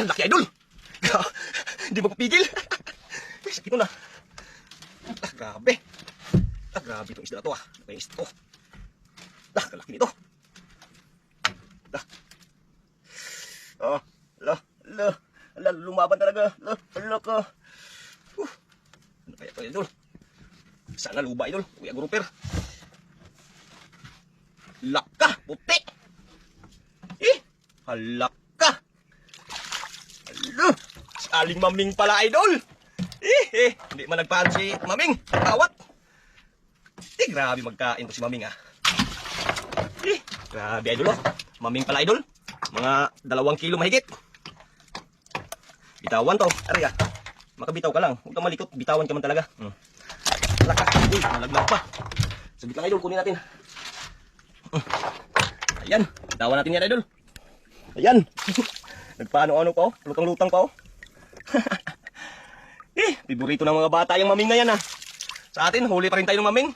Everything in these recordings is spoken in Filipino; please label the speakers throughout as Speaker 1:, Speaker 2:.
Speaker 1: Ang laki, idol. Hindi magpapigil. Sakit mo na. Grabe. Grabe itong isda na to. May isda to. Kalaki nito. Lumaban talaga. Ka. Ano kaya ito, idol? Sana luba, idol. Kuya Grouper. Laka, puti. Halaka. Si Aling Maming pala, idol. Hindi man nagpaan si Maming. Tawat. Grabe magkain to si Maming, Grabe, idol, Maming pala, idol. Mga 2 kilo mahigit. Bitawan to. Ari, makabitaw ka lang. Huwag kang malikot. Bitawan ka man talaga. Laka. Nalaglag pa. Saglit lang, idol. Kunin natin. Ayan. Bitawan natin yan, idol. Ayan. Nagpaano-ano pa, lutang-lutang pa, Piborito ng mga bata yung Maming na yan, Sa atin, huli pa rin tayo ng Maming.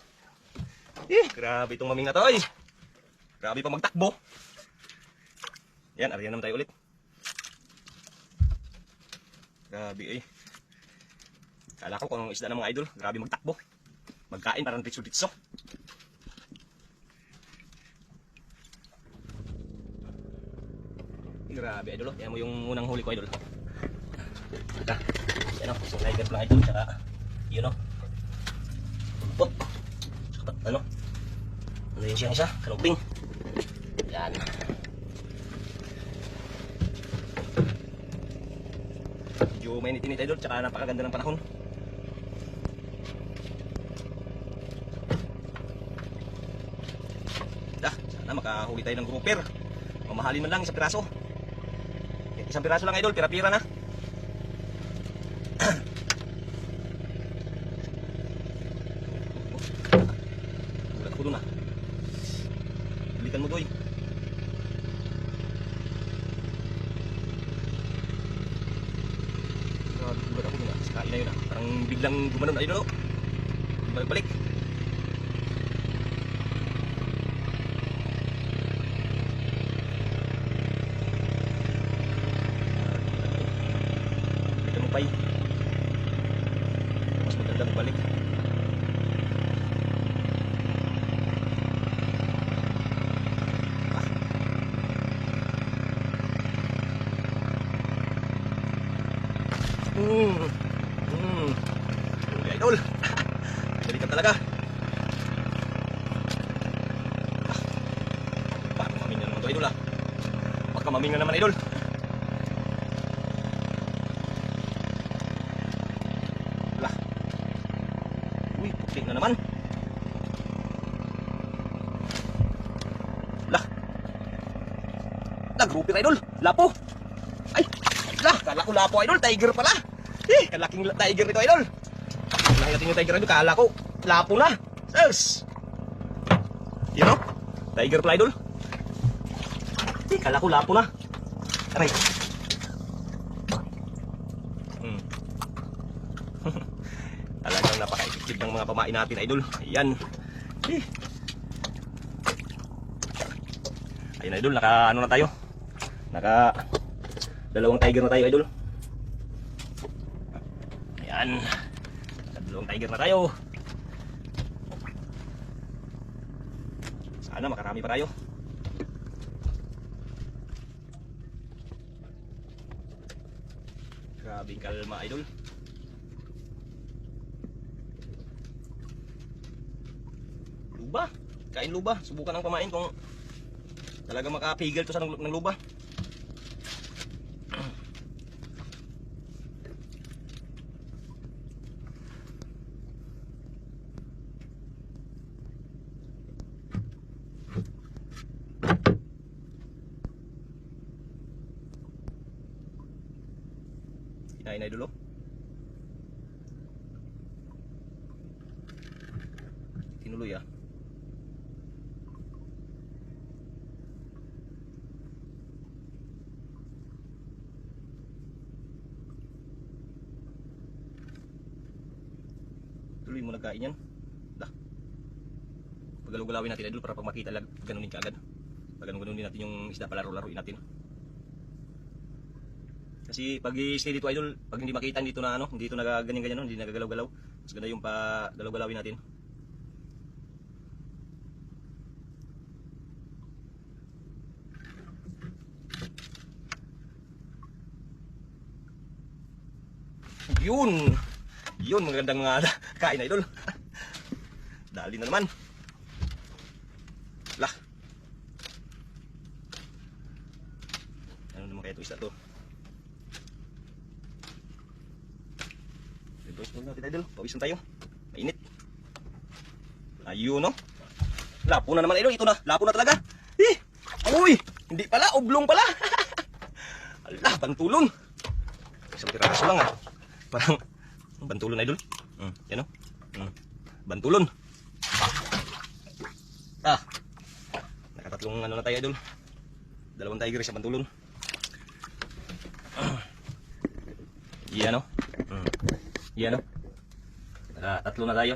Speaker 1: Grabe itong Maming na to, Grabe pa magtakbo. Yan, ariyan naman tayo ulit. Grabe, Kala ko kung anong isda ng mga idol. Grabe magtakbo. Magkain parang ditso-ditso. Grabe, idol, Yan mo yung unang huli ko, idol. Yan, isang tiger lang, idol. Tsaka, yun, Put. Ano yun siyang isa? Kanuping. Yan. Medyo mainit-init, idol. Tsaka napakaganda ng panahon. Sana makahuli tayo ng grouper. Mamahalin man lang, isang piraso. Isang piraso lang, idol. Pira-pira na. Gulat ako dun, Balikan mo, Doy. Gulat ako dun, Kain na yun, Parang biglang gumanon, idol, Balik-balik. Mas maganda magbalik. Idol. Balikan talaga. Baka maming na naman to, idol, Baka maming na naman, idol. Na naman. Grouper, idol. Lapo. Ay, kala ko lapo, idol. Tiger pala. Kalaking tiger ito, idol. Nakita natin yung tiger, idol. Kala ko lapo na. Yes. You know? Tiger pala, idol. Kala ko lapo na. Aray. Talagang napaka-effective ng mga pamain natin, idol. Ayan. Ayan, idol. Naka-ano na tayo. Naka-2 tiger na tayo, idol. Ayan. Naka-2 tiger na tayo. Sana makarami pa tayo. Grabing kalma, idol. Luba. Kain luba. Subukan ang kumain kung talaga makapigil to sa ng luba. Kinain na, idol, Tinuloy, Tuloy mo nagkain yan. Pagalaw-galawin natin, idol, para pag makita lang, ganunin ka agad. Pag ganunin natin yung isda, palaro-laruin natin. Kasi pag i-stay dito idol, pag hindi makita dito na ano, hindi ito nagaganyan-ganyan, no? Hindi nagagalaw-galaw. Mas ganda yung pa galaw-galawin natin. Yun. Yun, magandang mga kain idol. Dali na naman. Lah. Ano naman kaya ito isa to? Pawis natin idol. Pawisan tayo. Mainit. Ayun no. Lapo na naman idol. Ito na. Lapo na talaga. Eh. Uy. Hindi pala. Oblong pala. Alah. Bantulon. Isang piraso lang ah. Parang bantulon idol. Yan o. Bantulon. Ah. Nakatatlong ano na tayo idol. Dalawang tiger sa bantulon. Yan o. Yan o. Tatlo na tayo.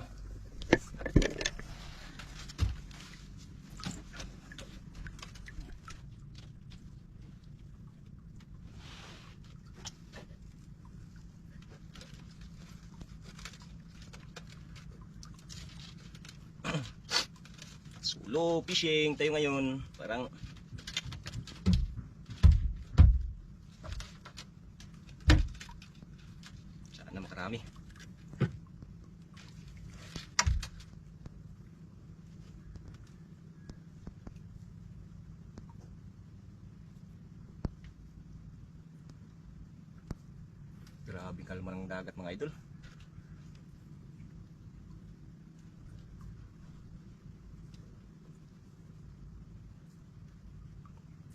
Speaker 1: Solo fishing tayo ngayon. Parang sana makarami. Grabe kalma ng dagat mga idol.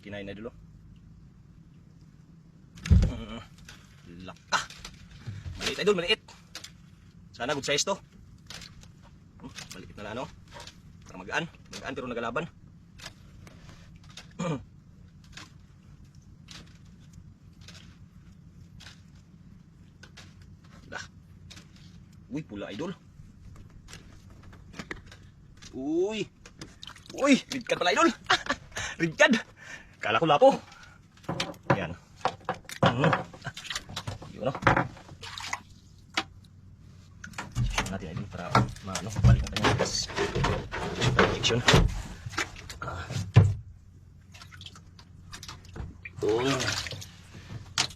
Speaker 1: Kinain na dulo. Laka. Maliit idol, maliit. Sana good size to. Maliit na lang ano. Para magaan. Magaan pero nagalaban. Dah. Uy, pula idol. Uy. Uy, ridkad pala idol. Ridkad. Kala ko lapo. Yan. Yun o. Check natin idol para maano, balik ang kanyang gas. Protection.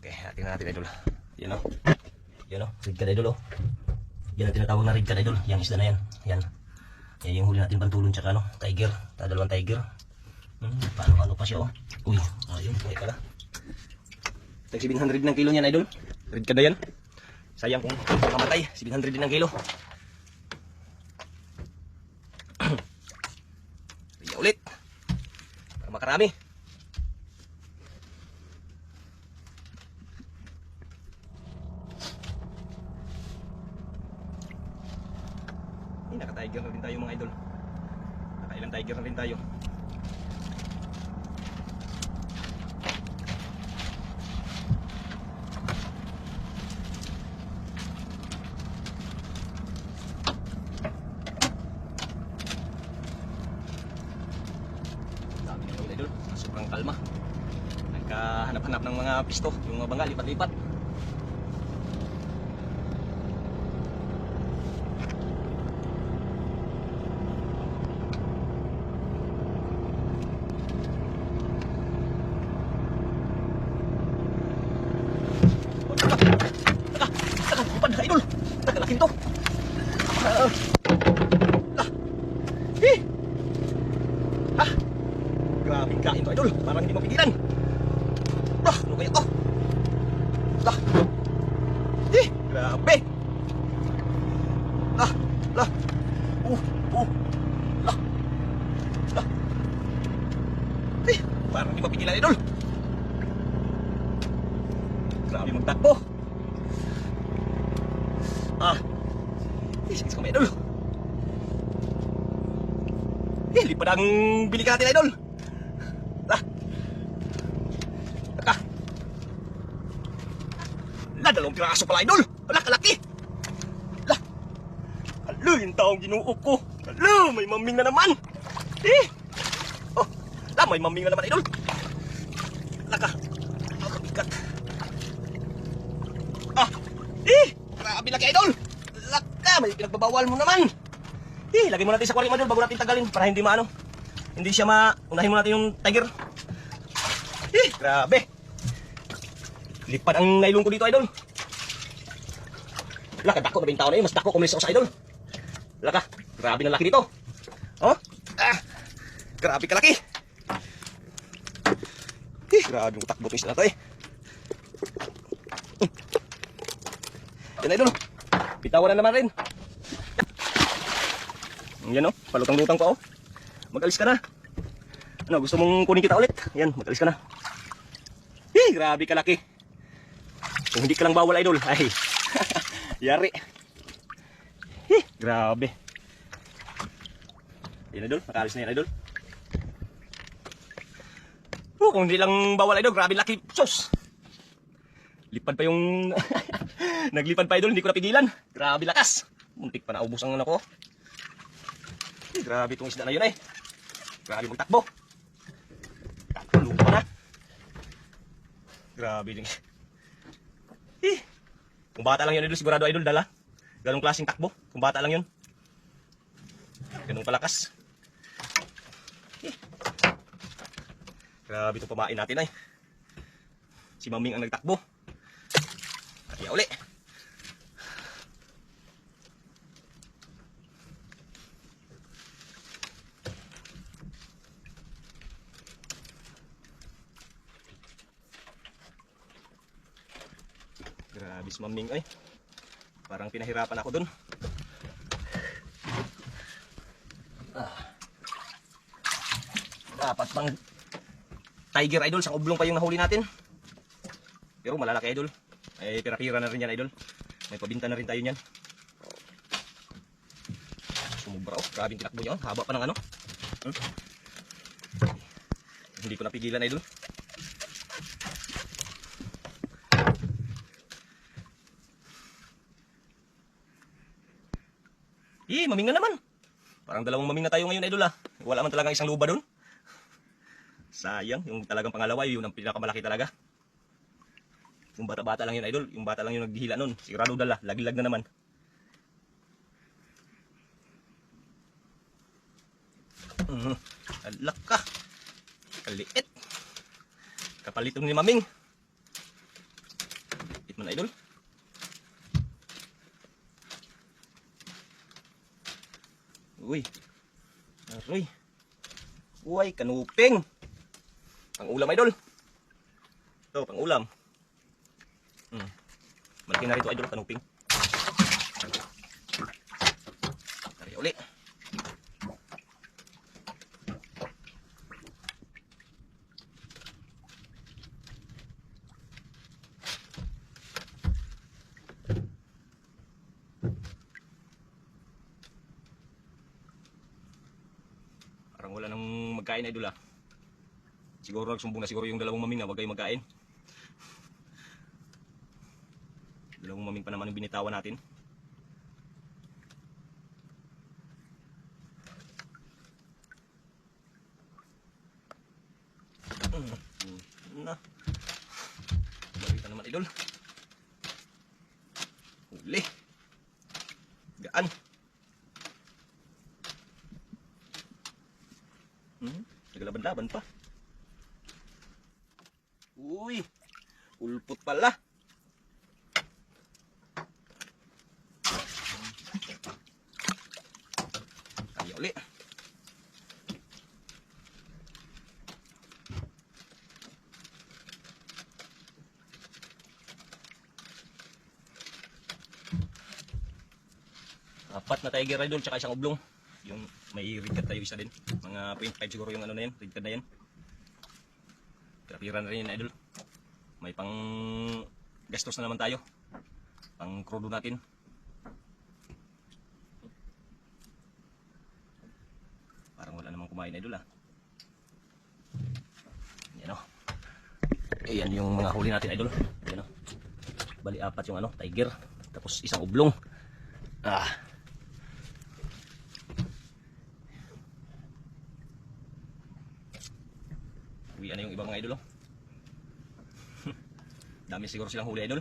Speaker 1: Okay, tingnan natin idol. Yan o. Yan o, ridkad idol o. Yan ang tinatawag na ridkad idol. Yang isda na yan. Yan. Yan yung huli natin pantulon tsaka ano, tiger. Dalawang tiger. Paano pa siya oh. Uy, ayun, buhay pala. Tag 700 ng kilo niyan idol. Red ka na yan. Sayang kung makamatay. 700 din ng kilo. Kaya ulit. Para makarami. Naka-tiger na rin tayo mga idol. Nakailang tiger na rin tayo. Sobrang kalma. Nagkahanap-hanap ng mga pisto, yung mga bangga lipat-lipat. Lipad idol. Laki to. Grabing kain to idol, parang hindi mapigilan. Ano kaya to? Grabe. Parang hindi mapigilan idol. Grabe magtakbo. Sakit kami idol. Lipad ang bili ka natin idol. Dalawang piraso pala idol. Wala kalaki. Halo, yung taong ginuok ko. Halo, may maming na naman. May maming na naman idol. Laka. Mabigat. pinagbabawal mo naman. Lagay mo natin sa aquarium idol bago natin tagalin para hindi maano. Hindi siya unahin mo natin yung tiger. Grabe. Lipad ang nailong ko dito idol. Laka, dako na ba yung tao na yun? Mas dako kumilis ako sa idol. Laka, grabe na laki dito. Oh, grabe kalaki. Grabe yung takbo twist na to Yan idol. Bitawan na naman rin. Yan palutang-lutang pa Mag-alis ka na. Ano, gusto mong kunin kita ulit? Yan, mag-alis ka na. Grabe kalaki. Kung hindi ka lang bawal idol, ay. Yari. Grabe. Yan idol, nakaalis na yan idol. Kung hindi lang bawal idol, grabe laki. Sus. Lipad pa yung naglipad pa idol, hindi ko napigilan. Grabe lakas. Muntik pa naubos ang ano ko. Grabe itong isda na yun Grabe magtakbo. Takbo pa na. Grabe din. Kung bata lang yun idol, sigurado idol dala. Ganong klaseng takbo. Kung bata lang yun. Ganong palakas. Grabe itong pamain natin Si Maming ang nagtakbo. Kaya uli. Grabe si Maming Parang pinahirapan ako dun. Dapat bang tiger idol, sang oblong pa yung nahuli natin. Pero malalaki idol. Ay pira-pira na rin yan idol. May pabinta na rin tayo niyan. Sumubra grabe yung tinakbo niya haba pa ng ano. Hindi ko napigilan idol. Maming na naman. Parang dalawang maming na tayo ngayon idol Wala man talagang isang luba doon. Sayang, yung talagang pangalawa, yun ang pinakamalaki talaga. Yung bata-bata lang yun idol, yung bata lang yung naghihila nun. Sigurado dala, lagilag na naman. Alak ka. Kaliit. Kapalitong ni Maming. Liit mo na idol. Uy. Aroy. Uy, kanuping. Pang ulam idol. Ito, pang ulam. Malaki na rito idol, kanuping. Tari uli. Parang wala nang magkain idol Siguro nagsumbong na siguro yung dalawang maming wag kayong magkain. Dalawang maming pa naman yung binitawan natin. Na. Balik naman idol. Huli. Gaan. Naglaban-laban pa. Uy, ulpot pala. Kaya uli. Apat na tiger idol tsaka isang oblong. Yung may red cat tayo isa din. Mga 0.5 siguro yung ano na yan, red cat na yan. Pira-pira na rin yan idol. May pang gastos na naman tayo. Pang krudo natin. Parang wala namang kumain idol Yan Ayan yung mga huli natin idol. Ayan Bali apat yung tiger. Tapos isang oblong. Uwi yung ibang mga idol Dami siguro silang huli idol.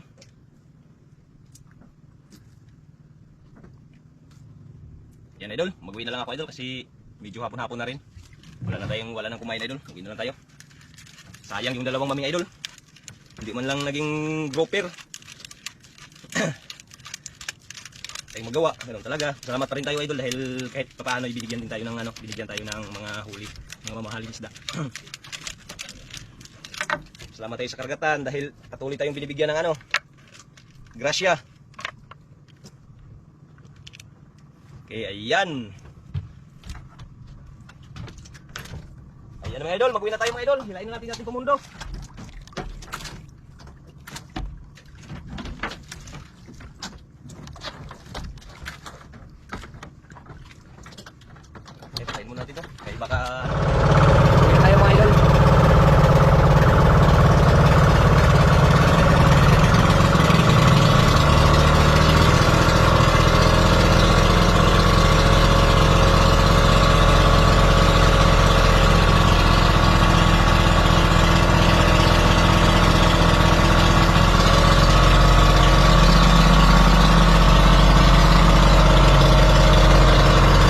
Speaker 1: Ayan idol, mag-uwi na lang ako idol kasi medyo hapon-hapon na rin. Wala nang kumain idol. Mag-uwi na lang tayo. Sayang yung dalawang maming idol. Hindi man lang naging grouper. Tayong magawa, ganun talaga. Salamat pa rin tayo idol dahil kahit paano ibibigyan din tayo ng binigyan tayo ng mga huli, mga mamahaling isda. Salamat tayo sa karagatan dahil patuloy tayong binibigyan ng grasya. Okay, ayan. Ayan mga idol, mag-uwi na tayo mga idol. Hilain na natin ating kumundo.